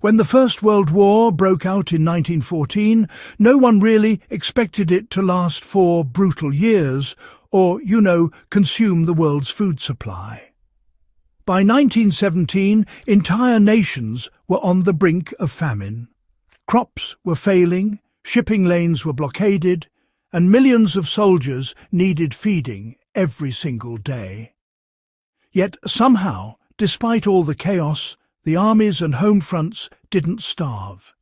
When the First World War broke out in 1914, no one really expected it to last 4 brutal years or, consume the world's food supply. By 1917, entire nations were on the brink of famine. Crops were failing, shipping lanes were blockaded, and millions of soldiers needed feeding every single day. Yet somehow, despite all the chaos, the armies and home fronts didn't starve.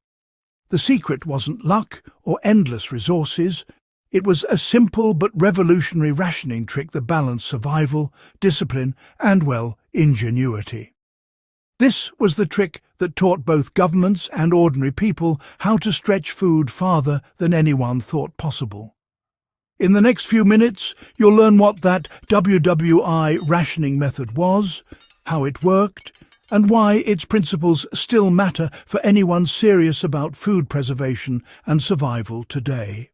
The secret wasn't luck or endless resources. It was a simple but revolutionary rationing trick that balanced survival, discipline, and, ingenuity. This was the trick that taught both governments and ordinary people how to stretch food farther than anyone thought possible. In the next few minutes, you'll learn what that WWI rationing method was, how it worked, and why its principles still matter for anyone serious about food preservation and survival today.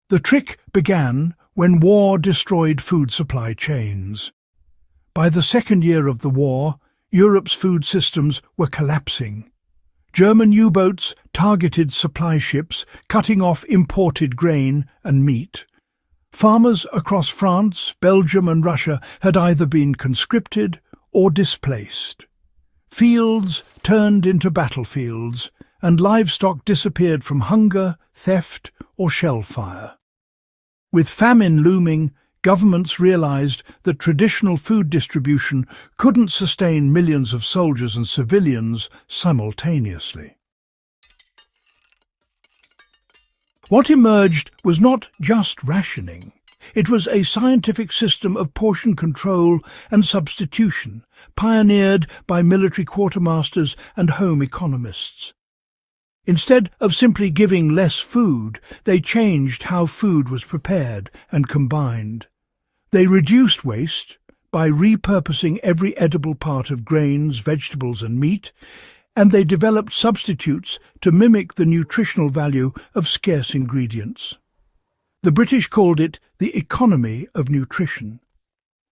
The trick began when war destroyed food supply chains. By the second year of the war, Europe's food systems were collapsing. German U-boats targeted supply ships, cutting off imported grain and meat. Farmers across France, Belgium and Russia had either been conscripted or displaced. Fields turned into battlefields, and livestock disappeared from hunger, theft or shell fire. With famine looming, governments realized that traditional food distribution couldn't sustain millions of soldiers and civilians simultaneously. What emerged was not just rationing. It was a scientific system of portion control and substitution, pioneered by military quartermasters and home economists. Instead of simply giving less food, they changed how food was prepared and combined. They reduced waste by repurposing every edible part of grains, vegetables and meat, and they developed substitutes to mimic the nutritional value of scarce ingredients. The British called it the economy of nutrition.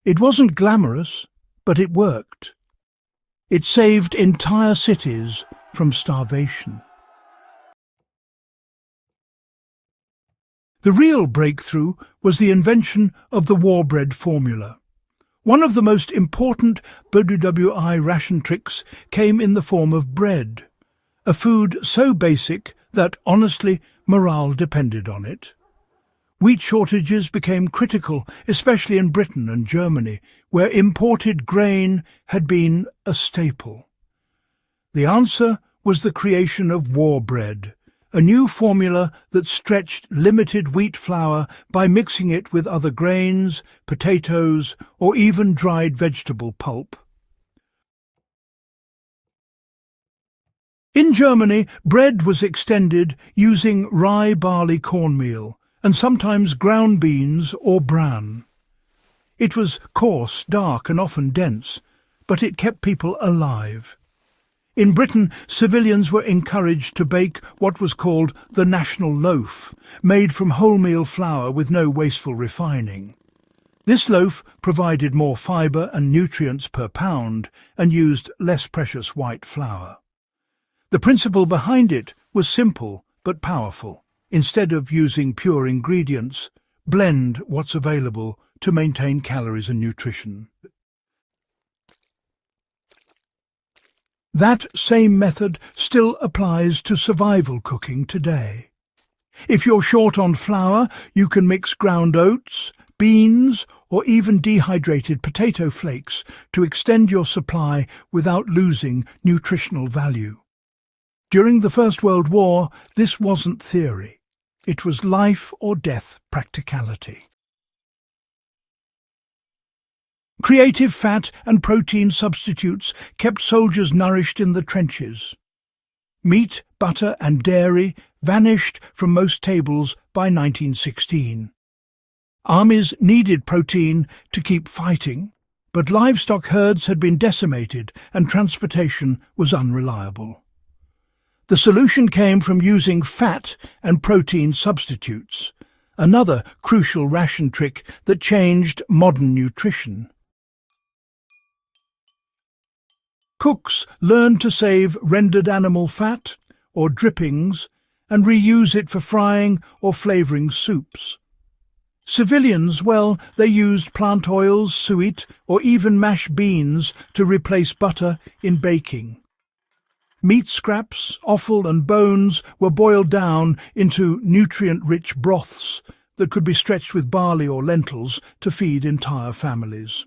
It wasn't glamorous, but it worked. It saved entire cities from starvation. The real breakthrough was the invention of the war bread formula. One of the most important WWI ration tricks came in the form of bread, a food so basic that, honestly, morale depended on it. Wheat shortages became critical, especially in Britain and Germany, where imported grain had been a staple. The answer was the creation of war bread, a new formula that stretched limited wheat flour by mixing it with other grains, potatoes, or even dried vegetable pulp. In Germany, bread was extended using rye barley cornmeal, and sometimes ground beans or bran. It was coarse, dark, and often dense, but it kept people alive. In Britain, civilians were encouraged to bake what was called the national loaf, made from wholemeal flour with no wasteful refining. This loaf provided more fibre and nutrients per pound and used less precious white flour. The principle behind it was simple but powerful. Instead of using pure ingredients, blend what's available to maintain calories and nutrition. That same method still applies to survival cooking today. If you're short on flour, you can mix ground oats, beans, or even dehydrated potato flakes to extend your supply without losing nutritional value. During the First World War, this wasn't theory. It was life or death practicality. Creative fat and protein substitutes kept soldiers nourished in the trenches. Meat, butter and dairy vanished from most tables by 1916. Armies needed protein to keep fighting, but livestock herds had been decimated and transportation was unreliable. The solution came from using fat and protein substitutes, another crucial ration trick that changed modern nutrition. Cooks learned to save rendered animal fat or drippings and reuse it for frying or flavouring soups. Civilians, well, they used plant oils, suet, or even mashed beans to replace butter in baking. Meat scraps, offal and bones were boiled down into nutrient-rich broths that could be stretched with barley or lentils to feed entire families.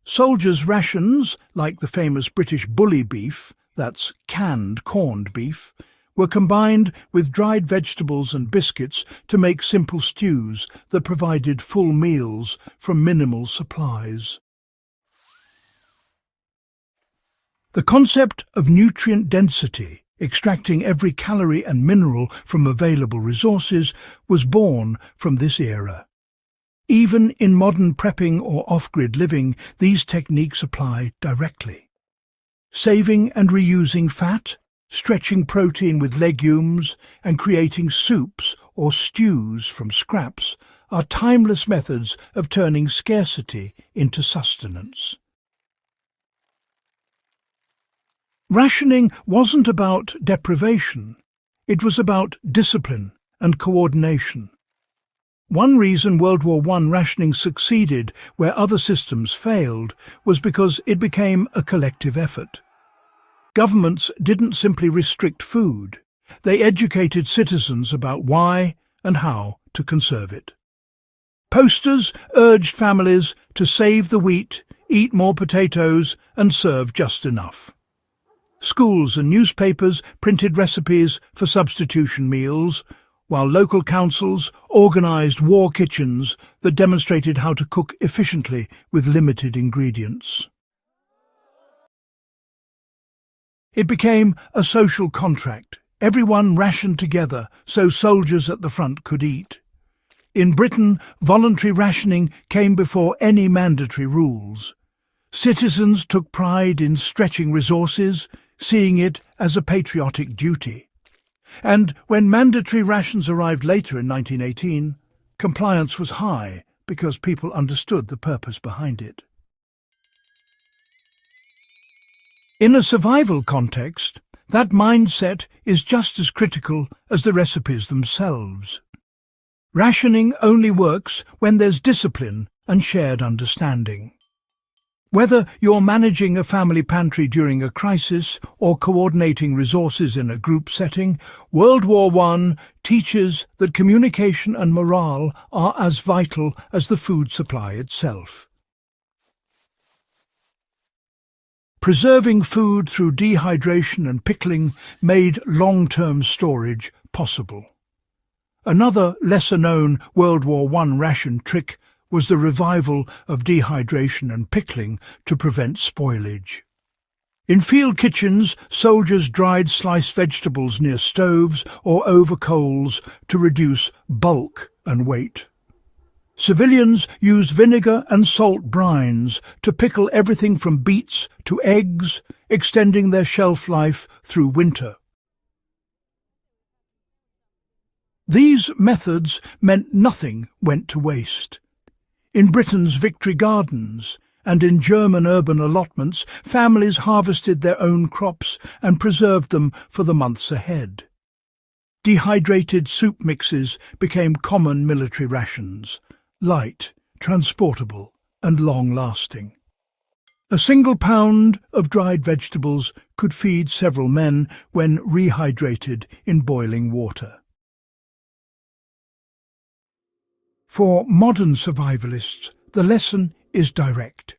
Soldiers' rations, like the famous British bully beef, that's canned corned beef, were combined with dried vegetables and biscuits to make simple stews that provided full meals from minimal supplies. The concept of nutrient density, extracting every calorie and mineral from available resources, was born from this era. Even in modern prepping or off-grid living, these techniques apply directly. Saving and reusing fat, stretching protein with legumes, and creating soups or stews from scraps are timeless methods of turning scarcity into sustenance. Rationing wasn't about deprivation, it was about discipline and coordination. One reason World War I rationing succeeded where other systems failed was because it became a collective effort. Governments didn't simply restrict food, they educated citizens about why and how to conserve it. Posters urged families to save the wheat, eat more potatoes, and serve just enough. Schools and newspapers printed recipes for substitution meals, while local councils organised war kitchens that demonstrated how to cook efficiently with limited ingredients. It became a social contract. Everyone rationed together so soldiers at the front could eat. In Britain, voluntary rationing came before any mandatory rules. Citizens took pride in stretching resources, seeing it as a patriotic duty. And when mandatory rations arrived later in 1918, compliance was high because people understood the purpose behind it. In a survival context, that mindset is just as critical as the recipes themselves. Rationing only works when there's discipline and shared understanding. Whether you're managing a family pantry during a crisis or coordinating resources in a group setting, World War I teaches that communication and morale are as vital as the food supply itself. Preserving food through dehydration and pickling made long-term storage possible. Another lesser-known World War I ration trick was the revival of dehydration and pickling to prevent spoilage. In field kitchens, soldiers dried sliced vegetables near stoves or over coals to reduce bulk and weight. Civilians used vinegar and salt brines to pickle everything from beets to eggs, extending their shelf life through winter. These methods meant nothing went to waste. In Britain's Victory Gardens and in German urban allotments, families harvested their own crops and preserved them for the months ahead. Dehydrated soup mixes became common military rations, light, transportable, and long-lasting. A single pound of dried vegetables could feed several men when rehydrated in boiling water. For modern survivalists, the lesson is direct.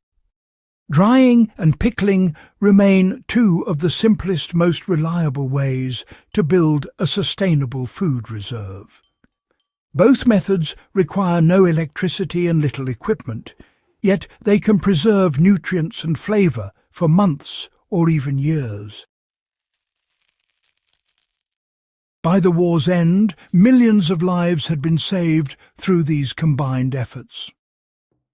Drying and pickling remain two of the simplest, most reliable ways to build a sustainable food reserve. Both methods require no electricity and little equipment, yet they can preserve nutrients and flavour for months or even years. By the war's end, millions of lives had been saved through these combined efforts.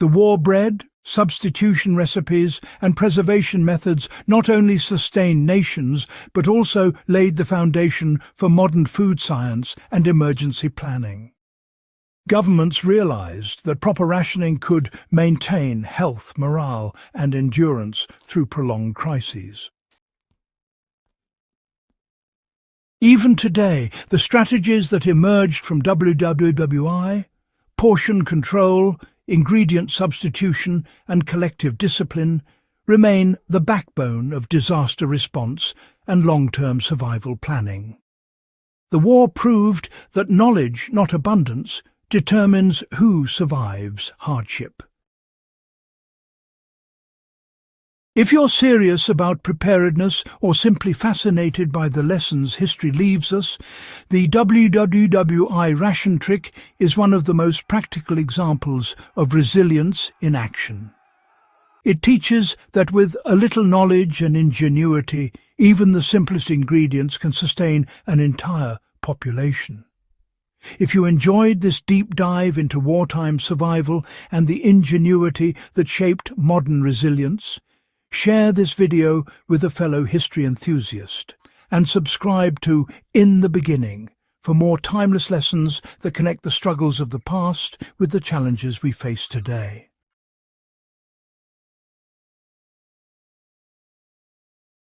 The war bread, substitution recipes, and preservation methods not only sustained nations, but also laid the foundation for modern food science and emergency planning. Governments realized that proper rationing could maintain health, morale, and endurance through prolonged crises. Even today, the strategies that emerged from WWI, portion control, ingredient substitution, and collective discipline, remain the backbone of disaster response and long-term survival planning. The war proved that knowledge, not abundance, determines who survives hardship. If you're serious about preparedness or simply fascinated by the lessons history leaves us, the WWI ration trick is one of the most practical examples of resilience in action. It teaches that with a little knowledge and ingenuity, even the simplest ingredients can sustain an entire population. If you enjoyed this deep dive into wartime survival and the ingenuity that shaped modern resilience, share this video with a fellow history enthusiast and subscribe to In the Beginning for more timeless lessons that connect the struggles of the past with the challenges we face today.